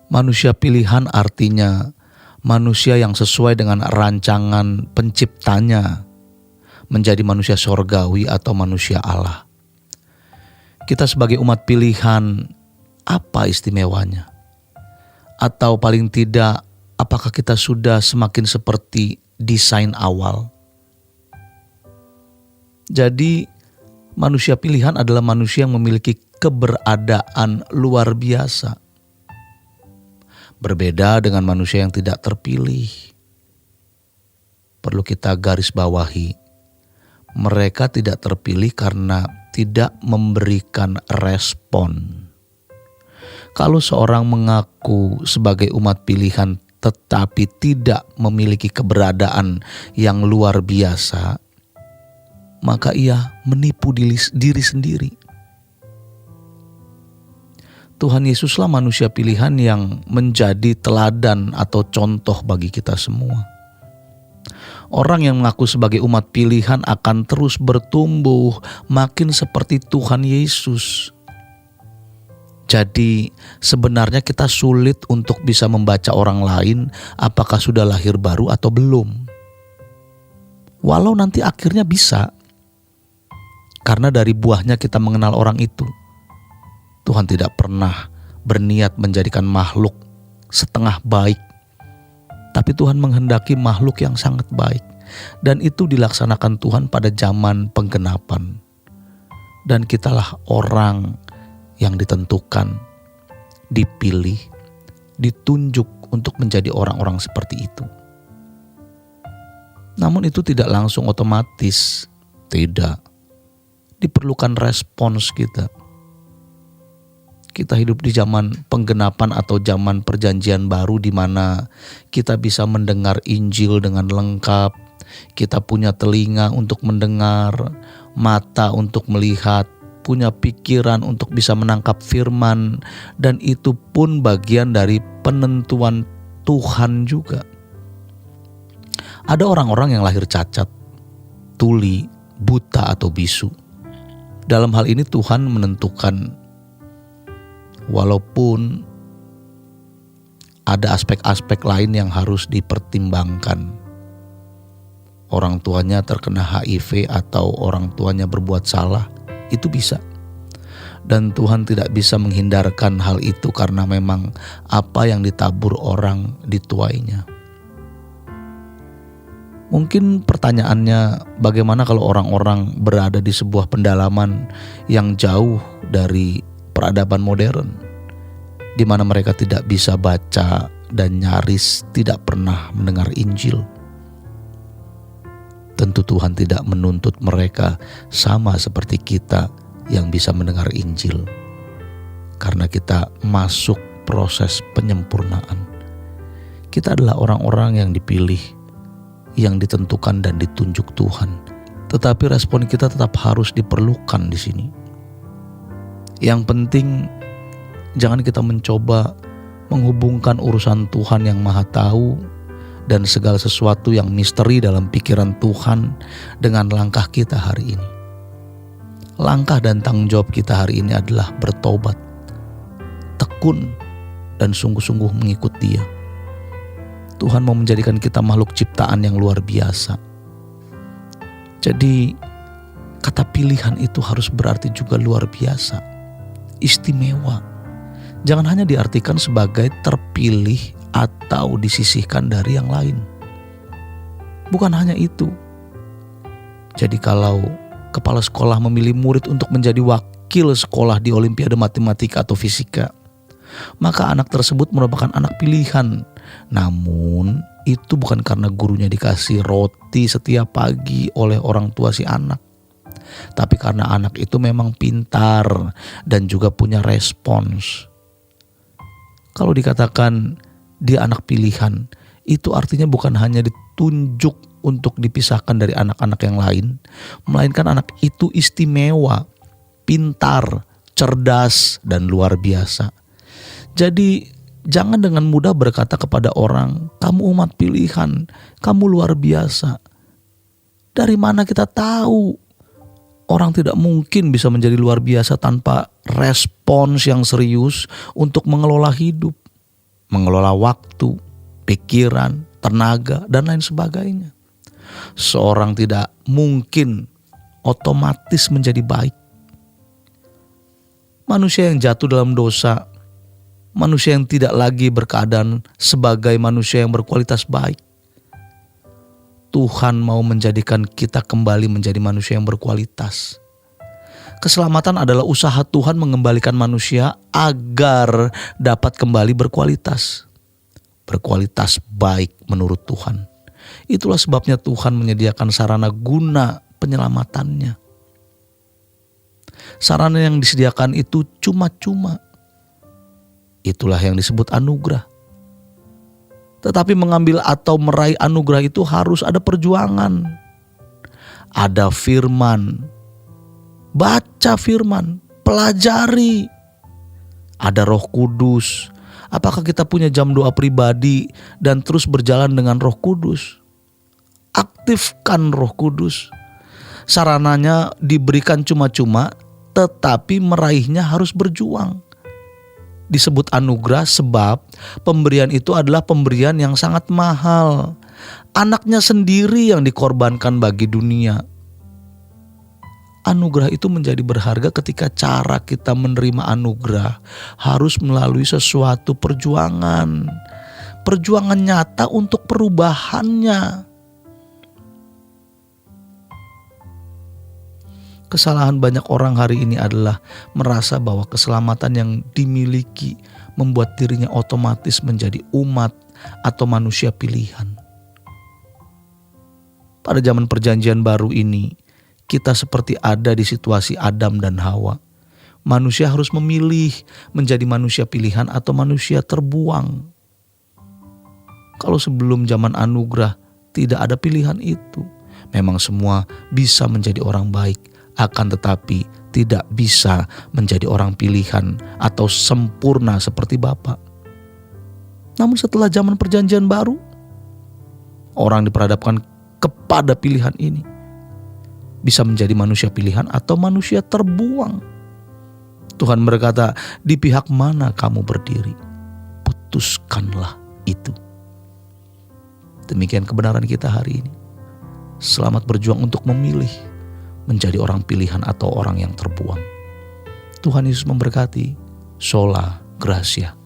Manusia pilihan artinya manusia yang sesuai dengan rancangan penciptanya menjadi manusia sorgawi atau manusia Allah. Kita sebagai umat pilihan, apa istimewanya? Atau paling tidak, apakah kita sudah semakin seperti desain awal? Jadi, manusia pilihan adalah manusia yang memiliki keberadaan luar biasa. Berbeda dengan manusia yang tidak terpilih. Perlu kita garis bawahi, mereka tidak terpilih karena tidak memberikan respon. Kalau seorang mengaku sebagai umat pilihan tetapi tidak memiliki keberadaan yang luar biasa, maka ia menipu diri sendiri. Tuhan Yesuslah manusia pilihan yang menjadi teladan atau contoh bagi kita semua. Orang yang mengaku sebagai umat pilihan akan terus bertumbuh makin seperti Tuhan Yesus. Jadi sebenarnya kita sulit untuk bisa membaca orang lain apakah sudah lahir baru atau belum. Walau nanti akhirnya bisa. Karena dari buahnya kita mengenal orang itu. Tuhan tidak pernah berniat menjadikan makhluk setengah baik. Tapi Tuhan menghendaki makhluk yang sangat baik. Dan itu dilaksanakan Tuhan pada zaman penggenapan. Dan kitalah orang yang ditentukan, dipilih, ditunjuk untuk menjadi orang-orang seperti itu. Namun itu tidak langsung otomatis. Tidak. Diperlukan respons kita. Kita hidup di zaman penggenapan atau zaman perjanjian baru di mana kita bisa mendengar Injil dengan lengkap. Kita punya telinga untuk mendengar, mata untuk melihat, punya pikiran untuk bisa menangkap firman, dan itu pun bagian dari penentuan Tuhan juga. Ada orang-orang yang lahir cacat, tuli, buta atau bisu. Dalam hal ini Tuhan menentukan, walaupun ada aspek-aspek lain yang harus dipertimbangkan. Orang tuanya terkena HIV atau orang tuanya berbuat salah, itu bisa. Dan Tuhan tidak bisa menghindarkan hal itu karena memang apa yang ditabur orang dituainya. Mungkin pertanyaannya, bagaimana kalau orang-orang berada di sebuah pendalaman yang jauh dari peradaban modern, di mana mereka tidak bisa baca dan nyaris tidak pernah mendengar Injil? Tentu Tuhan tidak menuntut mereka sama seperti kita yang bisa mendengar Injil, karena kita masuk proses penyempurnaan. Kita adalah orang-orang yang dipilih, yang ditentukan dan ditunjuk Tuhan. Tetapi respon kita tetap harus diperlukan di sini. Yang penting jangan kita mencoba menghubungkan urusan Tuhan yang Maha Tahu dan segala sesuatu yang misteri dalam pikiran Tuhan dengan langkah kita hari ini. Langkah dan tanggung jawab kita hari ini adalah bertobat, tekun, dan sungguh-sungguh mengikut Dia. Tuhan mau menjadikan kita makhluk ciptaan yang luar biasa. Jadi kata pilihan itu harus berarti juga luar biasa, istimewa. Jangan hanya diartikan sebagai terpilih atau disisihkan dari yang lain. Bukan hanya itu. Jadi kalau kepala sekolah memilih murid untuk menjadi wakil sekolah di Olimpiade Matematika atau Fisika, maka anak tersebut merupakan anak pilihan. Namun itu bukan karena gurunya dikasih roti setiap pagi oleh orang tua si anak, tapi karena anak itu memang pintar dan juga punya respons. Kalau dikatakan dia anak pilihan, itu artinya bukan hanya ditunjuk untuk dipisahkan dari anak-anak yang lain, melainkan anak itu istimewa, pintar, cerdas, dan luar biasa. Jadi jangan dengan mudah berkata kepada orang, kamu umat pilihan, kamu luar biasa. Dari mana kita tahu? Orang tidak mungkin bisa menjadi luar biasa tanpa respons yang serius untuk mengelola hidup. mengelola waktu, pikiran, tenaga, dan lain sebagainya. Seorang tidak mungkin otomatis menjadi baik. Manusia yang jatuh dalam dosa, manusia yang tidak lagi berkeadaan sebagai manusia yang berkualitas baik. Tuhan mau menjadikan kita kembali menjadi manusia yang berkualitas. Keselamatan adalah usaha Tuhan mengembalikan manusia agar dapat kembali berkualitas. Berkualitas baik menurut Tuhan. Itulah sebabnya Tuhan menyediakan sarana guna penyelamatannya. Sarana yang disediakan itu cuma-cuma. Itulah yang disebut anugerah. Tetapi mengambil atau meraih anugerah itu harus ada perjuangan. Ada firman. Baca firman, pelajari. Ada Roh Kudus. Apakah kita punya jam doa pribadi dan terus berjalan dengan Roh Kudus? Aktifkan Roh Kudus. Sarananya diberikan cuma-cuma, tetapi meraihnya harus berjuang. Disebut anugerah sebab pemberian itu adalah pemberian yang sangat mahal. Anaknya sendiri yang dikorbankan bagi dunia. Anugerah itu menjadi berharga ketika cara kita menerima anugerah harus melalui sesuatu perjuangan. Perjuangan nyata untuk perubahannya. Kesalahan banyak orang hari ini adalah merasa bahwa keselamatan yang dimiliki membuat dirinya otomatis menjadi umat atau manusia pilihan. Pada zaman perjanjian baru ini, kita seperti ada di situasi Adam dan Hawa. Manusia harus memilih menjadi manusia pilihan atau manusia terbuang. Kalau sebelum zaman anugerah tidak ada pilihan itu. Memang semua bisa menjadi orang baik, akan tetapi tidak bisa menjadi orang pilihan atau sempurna seperti Bapa. Namun setelah zaman perjanjian baru, orang diperhadapkan kepada pilihan ini. Bisa menjadi manusia pilihan atau manusia terbuang. Tuhan berkata, di pihak mana kamu berdiri? Putuskanlah itu. Demikian kebenaran kita hari ini. Selamat berjuang untuk memilih menjadi orang pilihan atau orang yang terbuang. Tuhan Yesus memberkati. Sola Gracia.